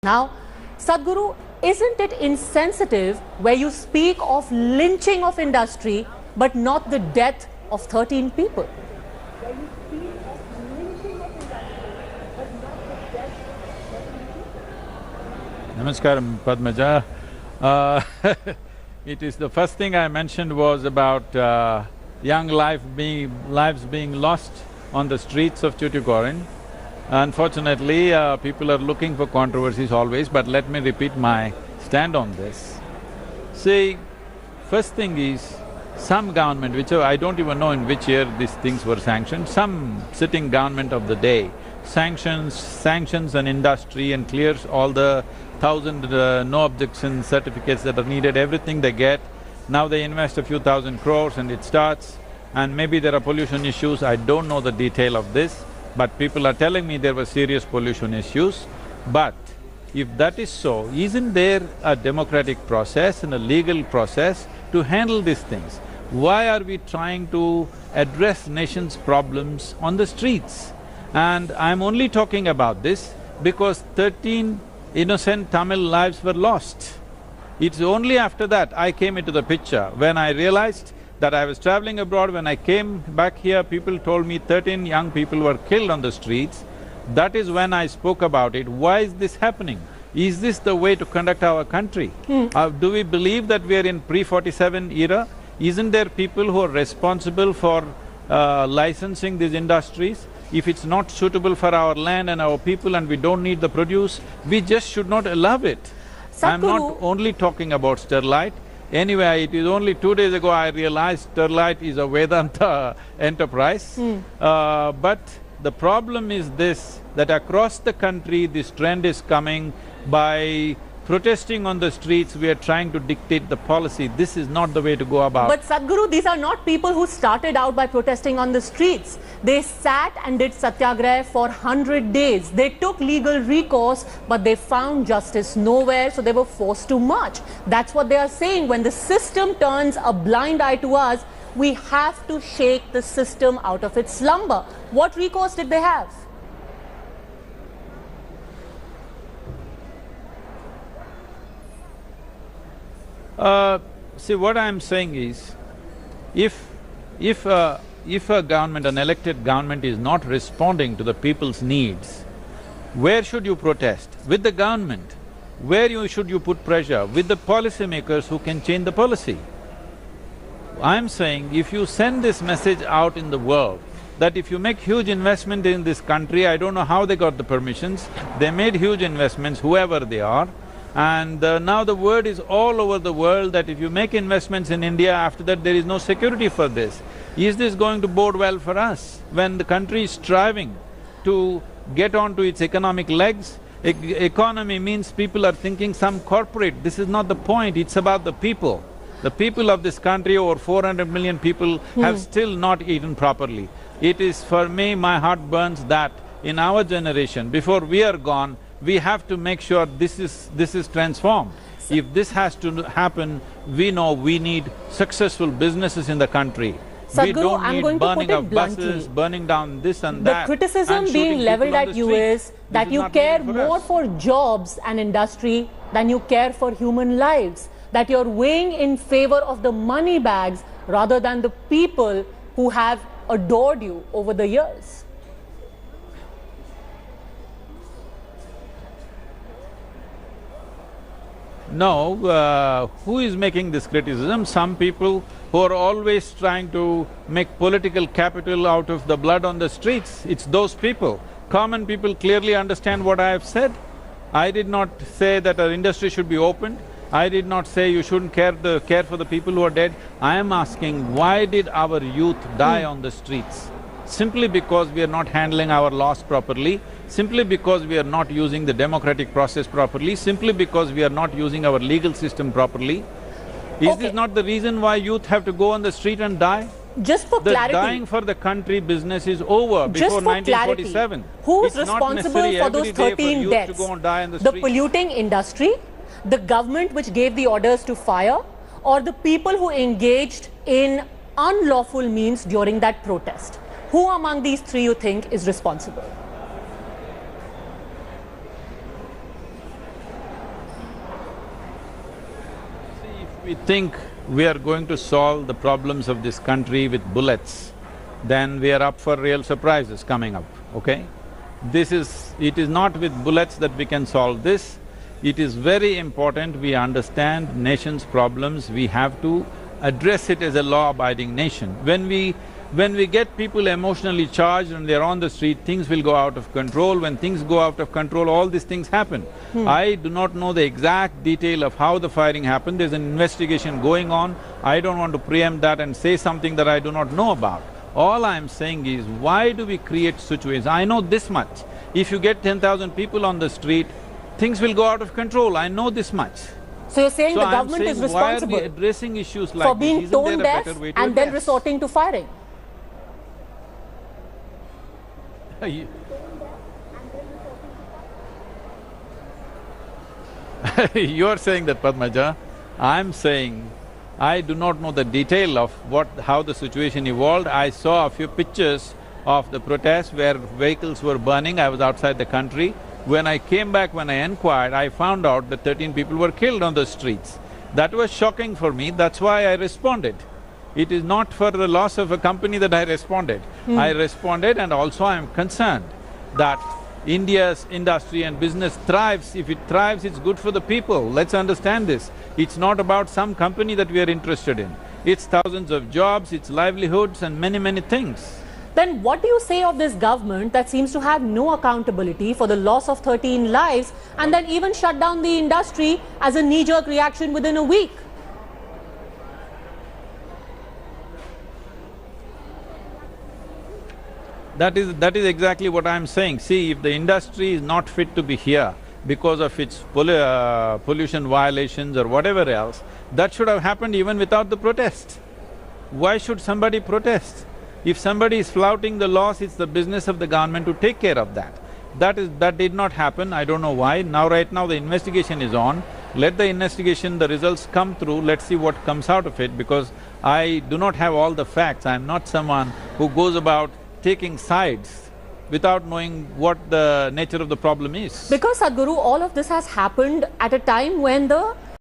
Now, Sadhguru, isn't it insensitive where you speak of lynching of industry but not the death of 13 people? Namaskaram, Padmaja. It is the first thing I mentioned was about young lives being lost on the streets of Tuticorin. Unfortunately, people are looking for controversies always, but let me repeat my stand on this. See, first thing is, some government, which I don't even know in which year these things were sanctioned, some sitting government of the day sanctions an industry and clears all the 1,000 no objection certificates that are needed, everything they get. Now they invest a few thousand crores and it starts, and maybe there are pollution issues, I don't know the detail of this, but people are telling me there were serious pollution issues. But if that is so, isn't there a democratic process and a legal process to handle these things? Why are we trying to address nation's problems on the streets? And I'm only talking about this because 13 innocent Tamil lives were lost. It's only after that I came into the picture. When I realized that I was traveling abroad, when I came back here, people told me 13 young people were killed on the streets. That is when I spoke about it. Why is this happening? Is this the way to conduct our country? Do we believe that we are in pre-47 era? Isn't there people who are responsible for licensing these industries? If it's not suitable for our land and our people and we don't need the produce, we just should not allow it. I'm not only talking about Sterlite. Anyway, it is only 2 days ago I realized Sterlite is a Vedanta enterprise. But the problem is this, that across the country this trend is coming. By protesting on the streets, we are trying to dictate the policy. This is not the way to go about. But Sadhguru, these are not people who started out by protesting on the streets. They sat and did satyagraha for 100 days. They took legal recourse, but they found justice nowhere, so they were forced to march. That's what they are saying. When the system turns a blind eye to us, we have to shake the system out of its slumber. What recourse did they have? See, what I'm saying is, if a government, an elected government is not responding to the people's needs, where should you protest? With the government. Where should you put pressure? With the policymakers who can change the policy. I'm saying, if you send this message out in the world, that if you make huge investment in this country, I don't know how they got the permissions, they made huge investments, whoever they are, and now the word is all over the world that if you make investments in India, after that there is no security for this. Is this going to bode well for us? When the country is striving to get onto its economic legs, economy means people are thinking some corporate, this is not the point, it's about the people. The people of this country, over 400 million people, have still not eaten properly. It is, for me, my heart burns that in our generation, before we are gone, we have to make sure this is transformed. If this has to happen, we know we need successful businesses in the country. We don't need burning of buses, burning down this and that. The criticism being leveled at you is that you care more for jobs and industry than you care for human lives. That you're weighing in favor of the money bags rather than the people who have adored you over the years. No, who is making this criticism? Some people who are always trying to make political capital out of the blood on the streets. It's those people. Common people clearly understand what I have said. I did not say that our industry should be opened. I did not say you shouldn't care for the people who are dead. I am asking, why did our youth die on the streets? Simply because we are not handling our laws properly, simply because we are not using the democratic process properly, simply because we are not using our legal system properly. Is this not the reason why youth have to go on the street and die? Just for clarity… The dying for the country business is over before 1947. Who is responsible for those 13 deaths? The polluting industry, the government which gave the orders to fire, or the people who engaged in unlawful means during that protest? Who among these three you think is responsible? we think we are going to solve the problems of this country with bullets, then we are up for real surprises coming up, okay? It is not with bullets that we can solve this. It is very important we understand nation's problems, we have to address it as a law-abiding nation. When we get people emotionally charged and they're on the street, things will go out of control. When things go out of control, all these things happen. I do not know the exact detail of how the firing happened, there's an investigation going on. I don't want to preempt that and say something that I do not know about. All I'm saying is, why do we create situations? I know this much. If you get 10,000 people on the street, things will go out of control, I know this much. So you're saying the government is responsible why are we addressing issues like for being this? tone deaf and then resorting to firing? You're saying that, Padmaja. I'm saying I do not know the detail of how the situation evolved. I saw a few pictures of the protest where vehicles were burning. I was outside the country. When I came back, when I inquired, I found out that 13 people were killed on the streets. That was shocking for me, that's why I responded. It is not for the loss of a company that I responded. I responded, and also I am concerned that India's industry and business thrives. If it thrives, it's good for the people. Let's understand this. It's not about some company that we are interested in. It's thousands of jobs, it's livelihoods and many things. Then what do you say of this government that seems to have no accountability for the loss of 13 lives and then even shut down the industry as a knee-jerk reaction within a week? That is exactly what I'm saying. See, if the industry is not fit to be here because of its pollution violations or whatever else, that should have happened even without the protest. Why should somebody protest? If somebody is flouting the laws, it's the business of the government to take care of that. That did not happen, I don't know why. Right now the investigation is on. Let the investigation, the results come through, let's see what comes out of it, because I do not have all the facts. I'm not someone who goes about taking sides without knowing what the nature of the problem is. Because Sadhguru, all of this has happened at a time when the